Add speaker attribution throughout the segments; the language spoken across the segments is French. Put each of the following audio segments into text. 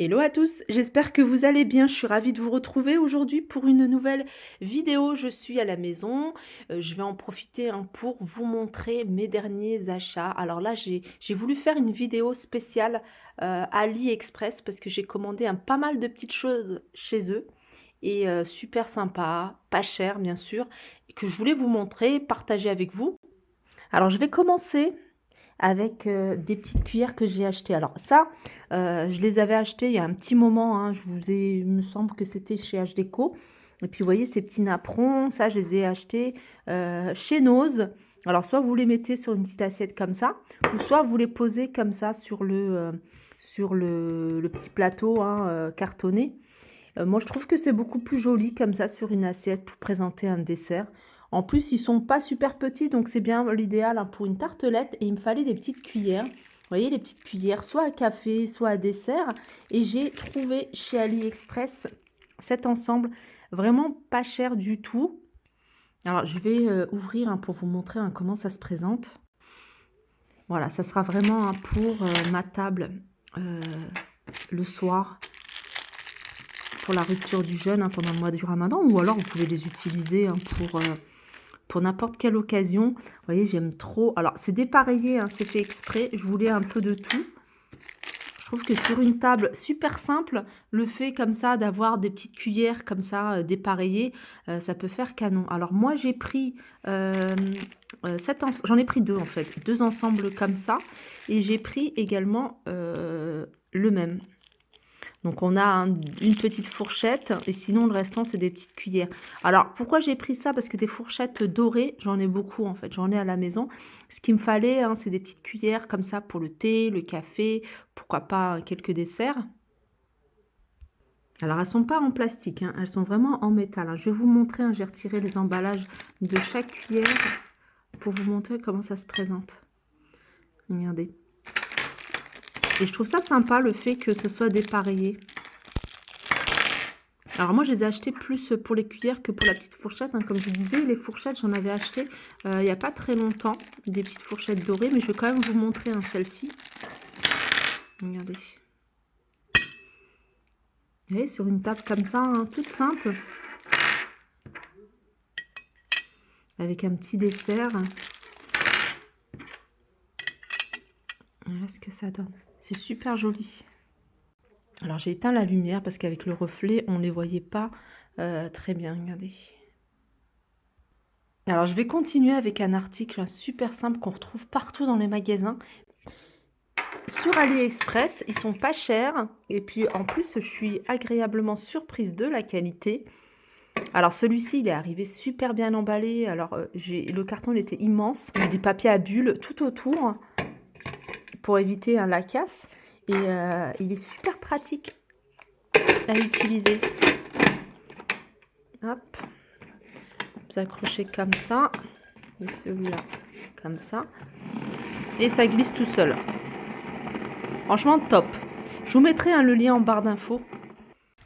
Speaker 1: Hello à tous, j'espère que vous allez bien. Je suis ravie de vous retrouver aujourd'hui pour une nouvelle vidéo. Je suis à la maison, je vais en profiter pour vous montrer mes derniers achats. Alors là, j'ai voulu faire une vidéo spéciale AliExpress parce que j'ai commandé pas mal de petites choses chez eux et super sympa, pas cher bien sûr, et que je voulais vous montrer, partager avec vous. Alors je vais commencer avec, des petites cuillères que j'ai achetées. Alors ça, je les avais achetées il y a un petit moment, hein, il me semble que c'était chez H-Déco et puis vous voyez ces petits napperons, ça je les ai achetés, chez Nose. Alors soit vous les mettez sur une petite assiette comme ça ou soit vous les posez comme ça sur le petit plateau, hein, cartonné. Moi, je trouve que c'est beaucoup plus joli comme ça sur une assiette pour présenter un dessert. En plus, ils sont pas super petits, donc c'est bien l'idéal pour une tartelette. Et il me fallait des petites cuillères. Vous voyez, les petites cuillères, soit à café, soit à dessert. Et j'ai trouvé chez AliExpress cet ensemble vraiment pas cher du tout. Alors, je vais ouvrir pour vous montrer comment ça se présente. Voilà, ça sera vraiment pour ma table le soir, pour la rupture du jeûne pendant le mois du Ramadan, ou alors vous pouvez les utiliser pour n'importe quelle occasion. Vous voyez, j'aime trop. Alors, c'est dépareillé, c'est fait exprès. Je voulais un peu de tout. Je trouve que sur une table super simple, le fait comme ça d'avoir des petites cuillères comme ça dépareillées, ça peut faire canon. Alors moi, j'ai pris j'en ai pris deux en fait, deux ensembles comme ça, et j'ai pris également le même. Donc on a une petite fourchette et sinon le restant c'est des petites cuillères. Alors pourquoi j'ai pris ça? Parce que des fourchettes dorées, j'en ai beaucoup en fait, j'en ai à la maison. Ce qu'il me fallait, c'est des petites cuillères comme ça pour le thé, le café, pourquoi pas quelques desserts. Alors elles sont pas en plastique, elles sont vraiment en métal. Je vais vous montrer, j'ai retiré les emballages de chaque cuillère pour vous montrer comment ça se présente. Regardez. Et je trouve ça sympa le fait que ce soit dépareillé. Alors moi, je les ai achetées plus pour les cuillères que pour la petite fourchette. Comme je vous disais, les fourchettes, j'en avais acheté il n'y a pas très longtemps. Des petites fourchettes dorées, mais je vais quand même vous montrer celle-ci. Regardez. Vous voyez, sur une table comme ça, toute simple. Avec un petit dessert. Voilà ce que ça donne. C'est super joli. Alors j'ai éteint la lumière parce qu'avec le reflet, on ne les voyait pas très bien. Regardez. Alors je vais continuer avec un article super simple qu'on retrouve partout dans les magasins. Sur AliExpress, ils sont pas chers. Et puis en plus, je suis agréablement surprise de la qualité. Alors celui-ci, il est arrivé super bien emballé. Alors le carton, il était immense. Il y a du papier à bulles tout autour pour éviter la casse. Et il est super pratique à utiliser. Hop. Vous accrochez comme ça. Et celui-là, comme ça. Et ça glisse tout seul. Franchement, top. Je vous mettrai le lien en barre d'infos.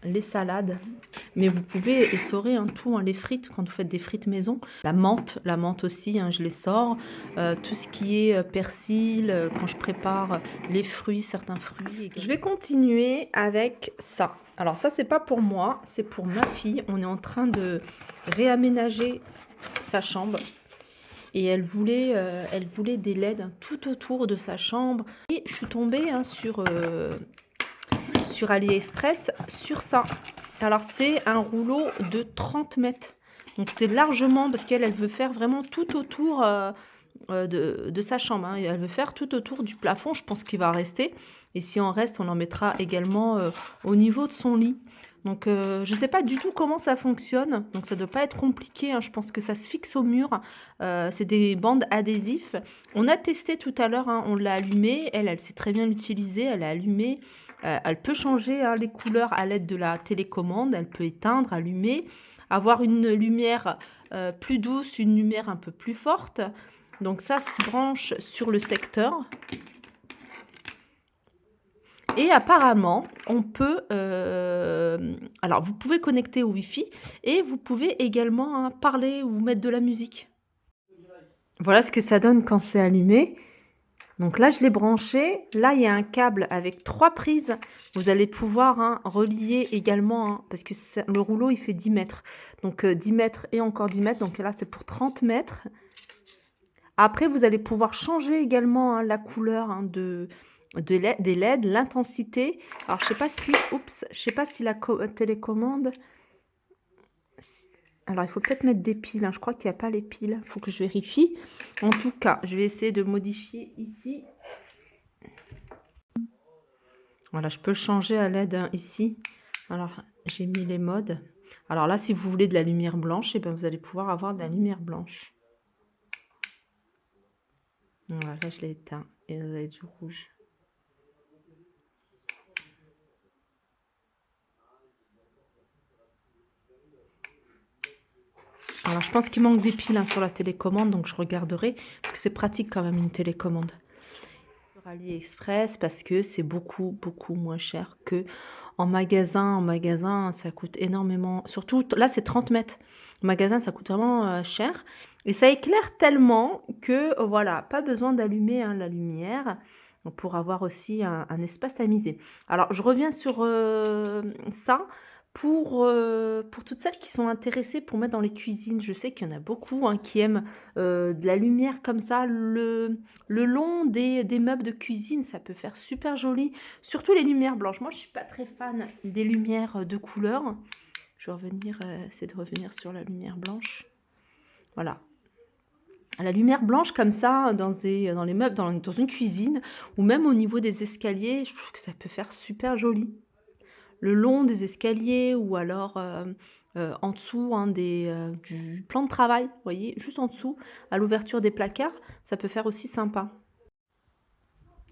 Speaker 1: Les salades. Mais vous pouvez essorer tout, les frites, quand vous faites des frites maison. La menthe aussi, je les sors. Tout ce qui est persil, quand je prépare les fruits, certains fruits. Je vais continuer avec ça. Alors ça, c'est pas pour moi, c'est pour ma fille. On est en train de réaménager sa chambre. Et elle voulait des LED tout autour de sa chambre. Et je suis tombée sur AliExpress sur ça. Alors c'est un rouleau de 30 mètres. Donc c'est largement, parce qu'elle veut faire vraiment tout autour de sa chambre. Et elle veut faire tout autour du plafond, je pense qu'il va rester. Et si on reste, on en mettra également au niveau de son lit. Donc je ne sais pas du tout comment ça fonctionne. Donc ça ne doit pas être compliqué. Je pense que ça se fixe au mur. C'est des bandes adhésives. On a testé tout à l'heure, on l'a allumé. Elle sait très bien l'utiliser. Elle a allumé. Elle peut changer les couleurs à l'aide de la télécommande. Elle peut éteindre, allumer, avoir une lumière plus douce, une lumière un peu plus forte. Donc ça se branche sur le secteur. Et apparemment, on peut... alors, vous pouvez connecter au Wi-Fi et vous pouvez également parler ou mettre de la musique. Voilà ce que ça donne quand c'est allumé. Donc là, je l'ai branché. Là, il y a un câble avec 3 prises. Vous allez pouvoir, hein, relier également, hein, parce que le rouleau, il fait 10 mètres. Donc 10 mètres et encore 10 mètres. Donc là, c'est pour 30 mètres. Après, vous allez pouvoir changer également, hein, la couleur, hein, des LED, l'intensité. Alors, je sais pas si, oups, je sais pas si la télécommande. Alors, il faut peut-être mettre des piles, hein. Je crois qu'il n'y a pas les piles. Il faut que je vérifie. En tout cas, je vais essayer de modifier ici. Voilà, je peux le changer à l'aide, hein, ici. Alors, j'ai mis les modes. Alors là, si vous voulez de la lumière blanche, eh ben, vous allez pouvoir avoir de la lumière blanche. Voilà, là, je l'ai éteint. Et vous avez du rouge. Alors, je pense qu'il manque des piles, hein, sur la télécommande, donc je regarderai. Parce que c'est pratique quand même, une télécommande. Sur AliExpress, parce que c'est beaucoup, beaucoup moins cher que en magasin. En magasin, ça coûte énormément. Surtout, là, c'est 30 mètres. En magasin, ça coûte vraiment cher. Et ça éclaire tellement que, voilà, pas besoin d'allumer, hein, la lumière pour avoir aussi un espace tamisé. Alors, je reviens sur ça pour toutes celles qui sont intéressées pour mettre dans les cuisines. Je sais qu'il y en a beaucoup, hein, qui aiment de la lumière comme ça. Le long des meubles de cuisine, ça peut faire super joli. Surtout les lumières blanches. Moi, je suis pas très fan des lumières de couleur. Je vais revenir, essayer de revenir sur la lumière blanche. Voilà. La lumière blanche comme ça, dans les meubles, dans une cuisine, ou même au niveau des escaliers, je trouve que ça peut faire super joli. Le long des escaliers, ou alors en dessous, hein, du plan de travail, vous voyez, juste en dessous, à l'ouverture des placards, ça peut faire aussi sympa.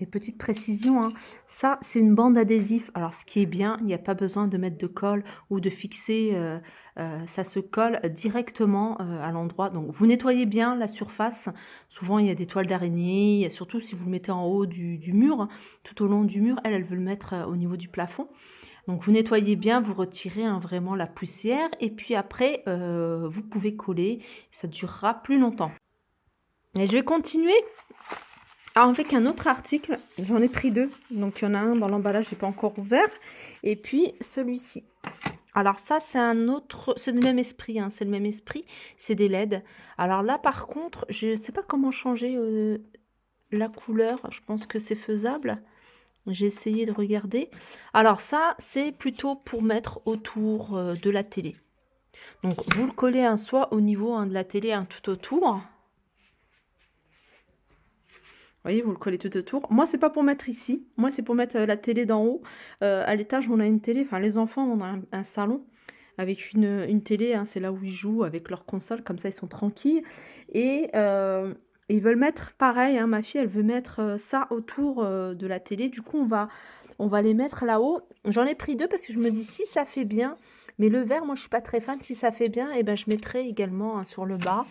Speaker 1: Et petite précision, hein, ça c'est une bande adhésif. Alors ce qui est bien, il n'y a pas besoin de mettre de colle ou de fixer, ça se colle directement à l'endroit. Donc vous nettoyez bien la surface. Souvent il y a des toiles d'araignée, surtout si vous le mettez en haut du mur, hein, tout au long du mur. Elle veut le mettre au niveau du plafond. Donc vous nettoyez bien, vous retirez, hein, vraiment la poussière. Et puis après, vous pouvez coller, ça durera plus longtemps. Et je vais continuer. Alors avec un autre article, j'en ai pris 2. Donc il y en a un dans l'emballage, je n'ai pas encore ouvert. Et puis celui-ci. Alors ça, c'est un autre, c'est le même esprit, hein, c'est le même esprit, c'est des LED. Alors là, par contre, je ne sais pas comment changer la couleur. Je pense que c'est faisable. J'ai essayé de regarder. Alors ça, c'est plutôt pour mettre autour de la télé. Donc vous le collez, hein, soit au niveau, hein, de la télé, hein, tout autour. Vous voyez, vous le collez tout autour. Moi, c'est pas pour mettre ici. Moi, c'est pour mettre la télé d'en haut. À l'étage, on a une télé. Enfin, les enfants, on a un salon avec une télé, hein, c'est là où ils jouent avec leur console. Comme ça, ils sont tranquilles. Et ils veulent mettre pareil, hein, ma fille, elle veut mettre ça autour de la télé. Du coup, on va les mettre là-haut. J'en ai pris 2 parce que je me dis, si ça fait bien. Mais le vert, moi, je suis pas très fan. Si ça fait bien, et ben, je mettrai également, hein, sur le bas.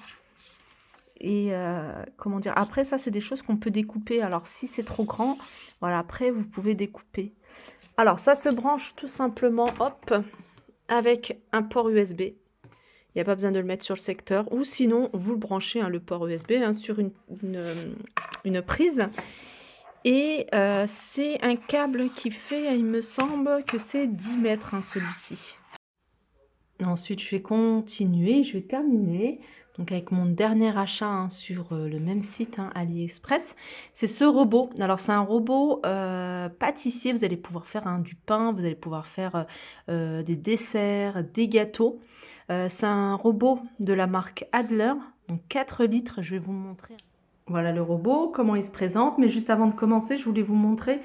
Speaker 1: Et comment dire? Après ça, c'est des choses qu'on peut découper. Alors si c'est trop grand, voilà, après vous pouvez découper. Alors ça se branche tout simplement, hop, avec un port USB. Il n'y a pas besoin de le mettre sur le secteur. Ou sinon, vous le branchez, hein, le port USB, hein, sur une prise. Et c'est un câble qui fait, il me semble que c'est 10 mètres, hein, celui-ci. Ensuite, je vais continuer, je vais terminer. Donc avec mon dernier achat, hein, sur le même site, hein, AliExpress, c'est ce robot. Alors c'est un robot pâtissier, vous allez pouvoir faire, hein, du pain, vous allez pouvoir faire des desserts, des gâteaux. C'est un robot de la marque Adler, donc 4 litres, je vais vous montrer. Voilà le robot, comment il se présente. Mais juste avant de commencer, je voulais vous montrer,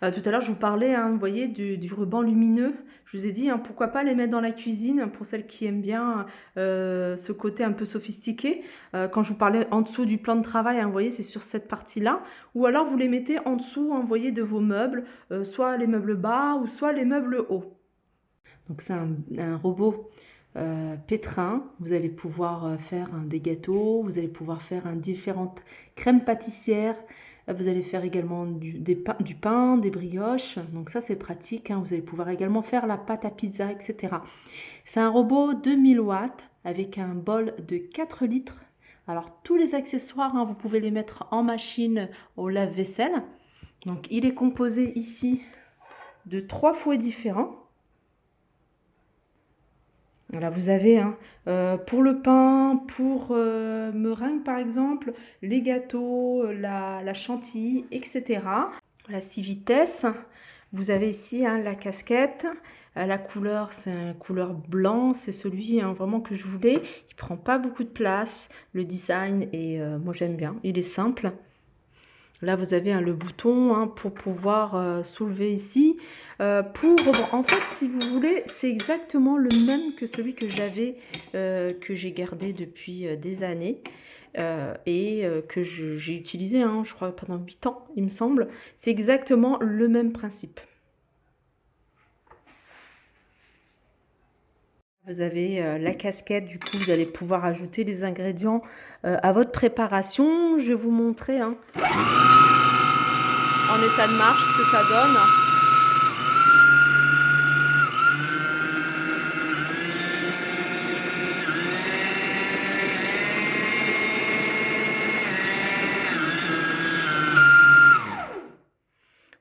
Speaker 1: tout à l'heure je vous parlais, hein, vous voyez, du ruban lumineux. Je vous ai dit, hein, pourquoi pas les mettre dans la cuisine pour celles qui aiment bien ce côté un peu sophistiqué. Quand je vous parlais en dessous du plan de travail, hein, vous voyez, c'est sur cette partie-là. Ou alors vous les mettez en dessous, hein, vous voyez, de vos meubles, soit les meubles bas ou soit les meubles hauts. Donc c'est un robot pétrin. Vous allez pouvoir faire, des gâteaux, vous allez pouvoir faire, différentes crèmes pâtissières. Vous allez faire également du pain, des brioches. Donc ça c'est pratique, hein. Vous allez pouvoir également faire la pâte à pizza, etc. C'est un robot 2000 watts avec un bol de 4 litres. Alors tous les accessoires, hein, vous pouvez les mettre en machine au lave-vaisselle. Donc il est composé ici de 3 fouets différents. Voilà, vous avez hein, pour le pain, pour meringue par exemple, les gâteaux, la chantilly, etc. La 6 vitesses. Vous avez ici hein, la casquette. La couleur, c'est une couleur blanc. C'est celui hein, vraiment que je voulais. Il prend pas beaucoup de place. Le design, et moi j'aime bien. Il est simple. Là, vous avez hein, le bouton hein, pour pouvoir soulever ici. Bon, en fait, si vous voulez, c'est exactement le même que celui que j'avais, que j'ai gardé depuis des années. Que j'ai utilisé, hein, je crois, pendant 8 ans, il me semble. C'est exactement le même principe. Vous avez la casquette, du coup, vous allez pouvoir ajouter les ingrédients à votre préparation. Je vais vous montrer hein, en état de marche ce que ça donne.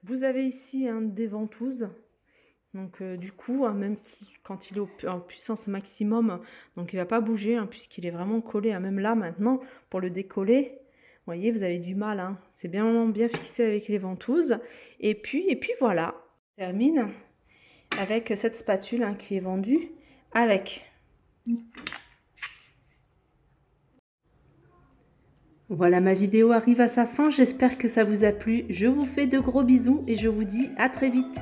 Speaker 1: Vous avez ici hein, des ventouses. Donc du coup, hein, même quand il est en puissance maximum, donc il ne va pas bouger hein, puisqu'il est vraiment collé. Hein. Même là maintenant, pour le décoller, vous voyez, vous avez du mal. Hein. C'est bien fixé avec les ventouses. Et puis voilà, on termine avec cette spatule hein, qui est vendue avec. Voilà, ma vidéo arrive à sa fin. J'espère que ça vous a plu. Je vous fais de gros bisous et je vous dis à très vite.